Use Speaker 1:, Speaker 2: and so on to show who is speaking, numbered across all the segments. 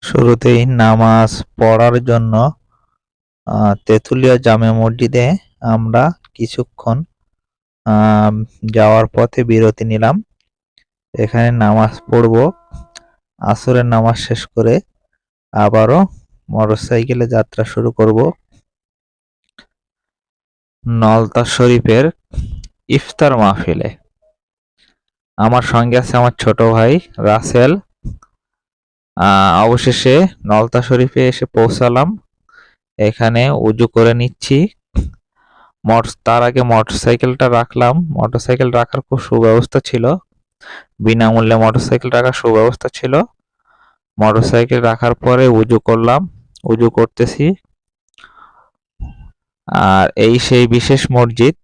Speaker 1: শুরুতেই নামাজ পড়ার জন্য তেঁতুলিয়া জামে মসজিদে আমরা কিছুক্ষণ আহ, যাওয়ার পথে বিরতি নিলাম। এখানে নামাজ পড়বো। আসরের নামাজ শেষ করে আবারও মোটরসাইকেলে যাত্রা শুরু করব নলতা শরীফের ইফতার মাহফিলে। আমার সঙ্গে আছে আমার ছোট ভাই রাসেল। অবশেষে নলতা শরীফে এসে পৌঁছালাম। এখানে উজু করে নিচ্ছি। তার আগে মোটরসাইকেলটা রাখলাম। মোটরসাইকেল রাখার খুব সুব্যবস্থা ছিল, বিনামূল্যে মোটরসাইকেল রাখার সুব্যবস্থা ছিল। মোটরসাইকেল রাখার পরে উজু করলাম, উজু করতেছি। আর এই সেই বিশেষ মসজিদ,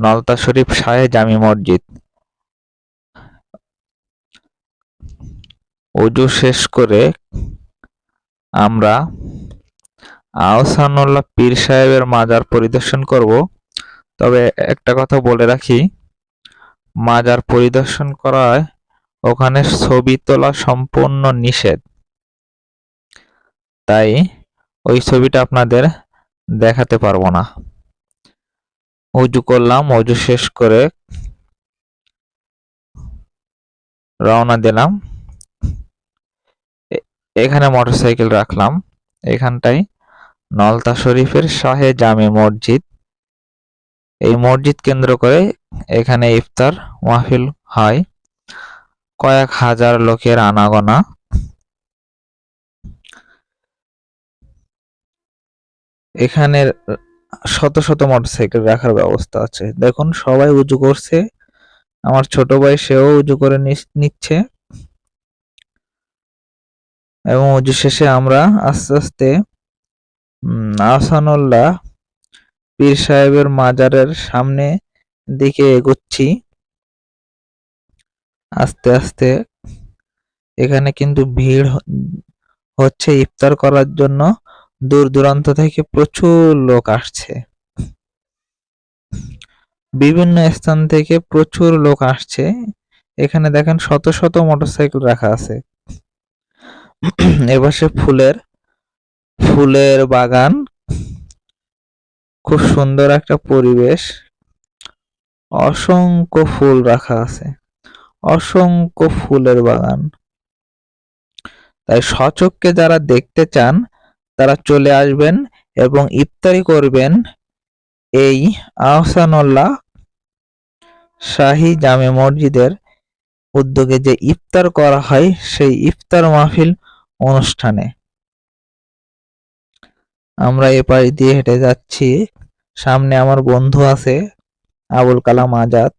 Speaker 1: নলতা শরীফ শাহে জামি মসজিদ। উজু শেষ করে আমরা আহসানুল্লাহ পীর সাহেবের মাজার পরিদর্শন করব। তবে একটা কথা বলে রাখি, মাজার পরিদর্শন করায় ওখানে ছবি তোলা সম্পূর্ণ নিষেধ। তাই ওই ছবিটা আপনাদের দেখাতে পারবো না। উজু করলাম, উজু শেষ করে রওনা দিলাম। এখানে মোটরসাইকেল রাখলাম। এখানটায় নলতা শরীফের শাহে জামে মসজিদ। এই মসজিদ কেন্দ্র করে এখানে ইফতার মাহফিল হয়। কয়েক হাজার লোকের আনাগোনা। এখানে শত শত মোটরসাইকেল রাখার ব্যবস্থা আছে। দেখুন সবাই উজু করছে। আমার ছোট ভাই সেও উজু করে নিচ্ছে। এবং উজু শেষে আমরা আস্তে আস্তে আহসানুল্লাহ পীর সাহেবের মাজারের সামনে দিকে এগোচ্ছি আস্তে আস্তে। এখানে কিন্তু ভিড় হচ্ছে ইফতার করার জন্য। দূর দূরান্ত থেকে প্রচুর লোক আসছে। বিভিন্ন স্থান থেকে প্রচুর লোক আসছে। এখানে দেখেন শত শত মোটরসাইকেল রাখা আছে। এপাশে ফুলের বাগান, খুব সুন্দর একটা পরিবেশ। অসংখ্য ফুল রাখা আছে, অসংখ্য ফুলের বাগান। তাই সচক্ষে যারা দেখতে চান তারা চলে আসবেন এবং ইফতারি করবেন এই আহসানুল্লাহ শাহী জামে মসজিদের উদ্যোগে যে ইফতার করা হয় সেই ইফতার মাহফিল অনুষ্ঠানে। আমরা এ পাশ দিয়ে হেঁটে যাচ্ছি। সামনে আমার বন্ধু আছে আবুল কালাম আজাদ।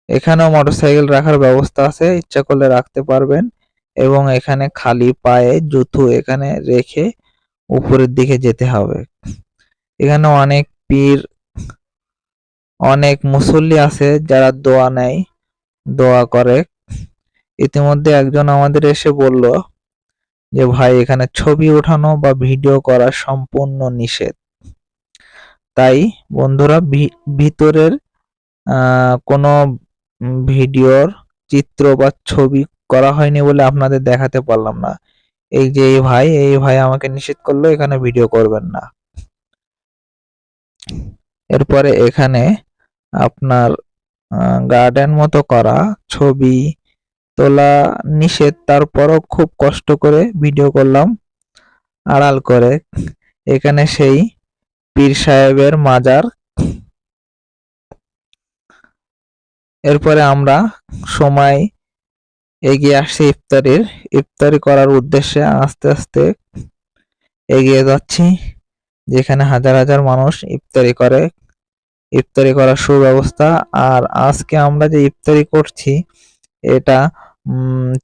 Speaker 1: এখানেও মোটরসাইকেল রাখার ব্যবস্থা আছে, ইচ্ছা করলে রাখতে পারবেন। এবং এখানে খালি পায়ে জুতো এখানে রেখে উপরের দিকে যেতে হবে। এখানে অনেক পীর, অনেক মুসল্লি আছে যারা দোয়া নেয়, দোয়া করে। ইতিমধ্যে একজন আমাদের এসে বলল যে ভাই এখানে ছবি ওঠানো বা ভিডিও করা সম্পূর্ণ নিষেধ। তাই বন্ধুরা ভিতরের কোনো ভিডিওর চিত্র বা ছবি করা হয়নি বলে আপনাদের দেখাতে পারলাম না। এই যে এই ভাই আমাকে নিষেধ করলো এখানে ভিডিও করবেন না। এরপরে এখানে আপনার গার্ডেন মতো করা, ছবি তোলা নিষেধ, তারপরও খুব কষ্ট করে ভিডিও করলাম আড়াল করে। এখানে সেই পীর সাহেবের মাজার। এরপরে আমরা সময় এগিয়ে আসছি ইফতারি করার উদ্দেশ্যে আস্তে আস্তে এগিয়ে যাচ্ছি। যেখানে হাজার হাজার মানুষ ইফতারি করার সুব্যবস্থা। আর আজকে আমরা যে ইফতারি করছি এটা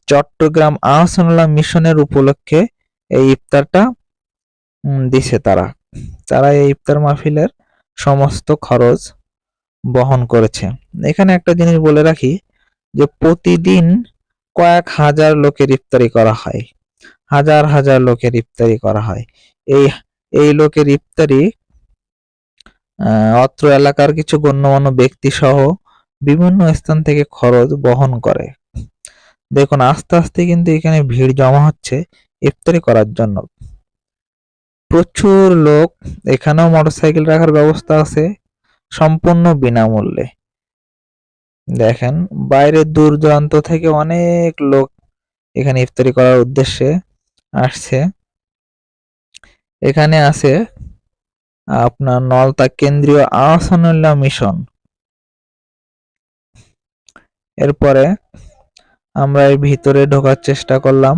Speaker 1: চট্টগ্রাম আহসানুল্লাহ মিশনের উপলক্ষে এই ইফতারটা দিছে তারা এই ইফতার মাহফিলের সমস্ত খরচ বহন করেছে। এখানে একটা জিনিস বলে রাখি যে প্রতিদিন কয়েক হাজার লোকের ইফতারি করা হয়, হাজার হাজার লোকের ইফতারি করা হয়। এই লোকের ইফতারি অত্র এলাকার কিছু গণ্যমান্য ব্যক্তি সহ বিভিন্ন স্থান থেকে খরচ বহন করে। দেখুন আস্তে আস্তে কিন্তু এখানে ভিড় জমা হচ্ছে ইফতারি করার জন্য। প্রচুর লোক, এখানেও মোটরসাইকেল রাখার ব্যবস্থা আছে সম্পূর্ণ বিনামূল্যে। দেখেন বাইরের দূর দূরান্ত থেকে অনেক লোক এখানে ইফতারি করার উদ্দেশ্যে আসছে। এখানে আছে আপনার নলতা কেন্দ্রীয় আহসানুল্লাহ মিশন। এরপরে আমরা এর ভিতরে ঢোকার চেষ্টা করলাম।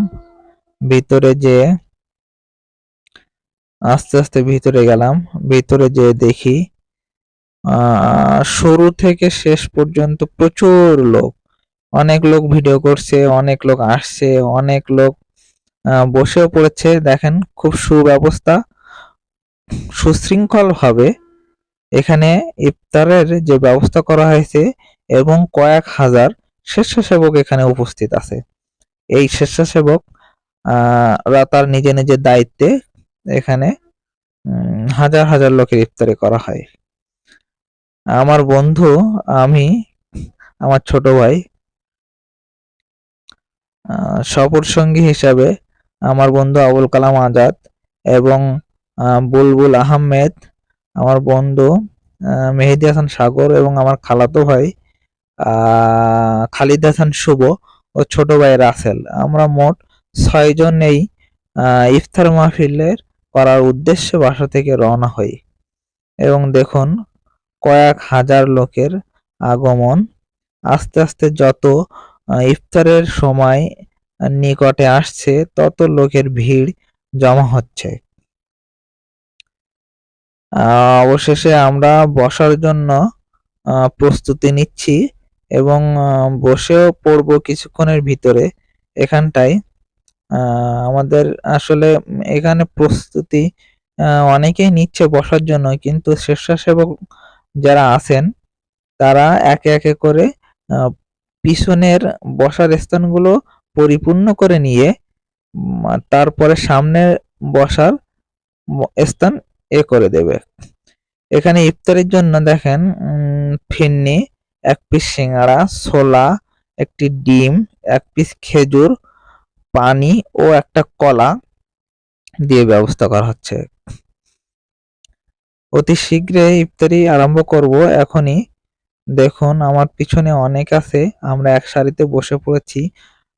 Speaker 1: ভিতরে যে আস্তে আস্তে ভিতরে গেলাম। ভিতরে যে দেখি শুরু থেকে শেষ পর্যন্ত প্রচুর লোক, অনেক লোক ভিডিও করছে, অনেক লোক আসছে, অনেক লোক বসেও পড়েছে। দেখেন খুব সুব্যবস্থা, সুশৃঙ্খল ভাবে এখানে ইফতারের যে ব্যবস্থা করা হয়েছে এবং কয়েক হাজার স্বেচ্ছাসেবক এখানে উপস্থিত আছে। এই স্বেচ্ছাসেবক রা তার নিজের নিজের দায়িত্বে এখানে হাজার হাজার লোকের ইফতারি করা হয়। আমার বন্ধু, আমি, আমার ছোট ভাই, সফর সঙ্গী হিসাবে আমার বন্ধু আবুল কালাম আজাদ এবং বুলবুল আহমেদ, আমার বন্ধু মেহেদী হাসান সাগর এবং আমার খালাতো ভাই খালিদ হাসান শুভ ও ছোট ভাই রাসেল, আমরা মোট 6 জন এই ইফতার মাহফিলের করার উদ্দেশ্যে বাসা থেকে রওনা হই। এবং দেখুন কয়েক হাজার লোকের আগমন। আস্তে আস্তে যত ইফতারের সময় নিকটে আসছে তত লোকের ভিড় জমা হচ্ছে। অবশেষে আমরা বসার জন্য প্রস্তুতি নিচ্ছি এবং বসেও পড়বো কিছুক্ষণের ভিতরে। এখানটায় আমাদের আসলে এখানে প্রস্তুতি অনেকেই নিচ্ছে বসার জন্য, কিন্তু স্বেচ্ছাসেবক যারা আছেন তারা একে একে করে পিছনের বসার স্থানগুলো পরিপূর্ণ করে নিয়ে তারপরে সামনে বসার স্থান করে দেবে। এখানে ইফতারের জন্য দেখেন ফিন্নি, 1 পিস সিঙ্গাড়া, ছোলা, একটি ডিম, 1 পিস খেজুর, পানি ও একটা কলা দিয়ে ব্যবস্থা করা হচ্ছে। অতি শীঘ্রই ইফতারি আরম্ভ করব এখনই। দেখুন আমার পিছনে অনেক আছে, আমরা এক সারিতে বসে পড়েছি।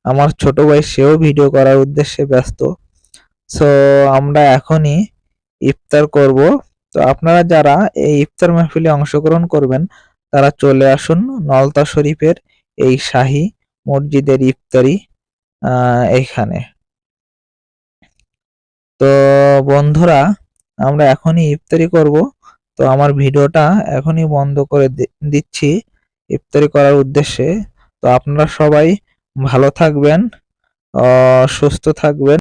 Speaker 1: আমার ছোট ভাই সেও ভিডিও করার উদ্দেশ্যে ব্যস্ত। সো আমরা এখনই ইফতার করব। তো আপনারা যারা এই ইফতার মাহফিলে অংশগ্রহণ করবেন তারা চলে আসুন নলতা শরীফের এই শাহী মসজিদের ইফতারি এইখানে। তো বন্ধুরা আমরা এখনই ইফতারি করব। তো আমার ভিডিওটা এখনই বন্ধ করে দিচ্ছি ইফতারি করার উদ্দেশ্যে। তো আপনারা সবাই ভালো থাকবেন, সুস্থ থাকবেন।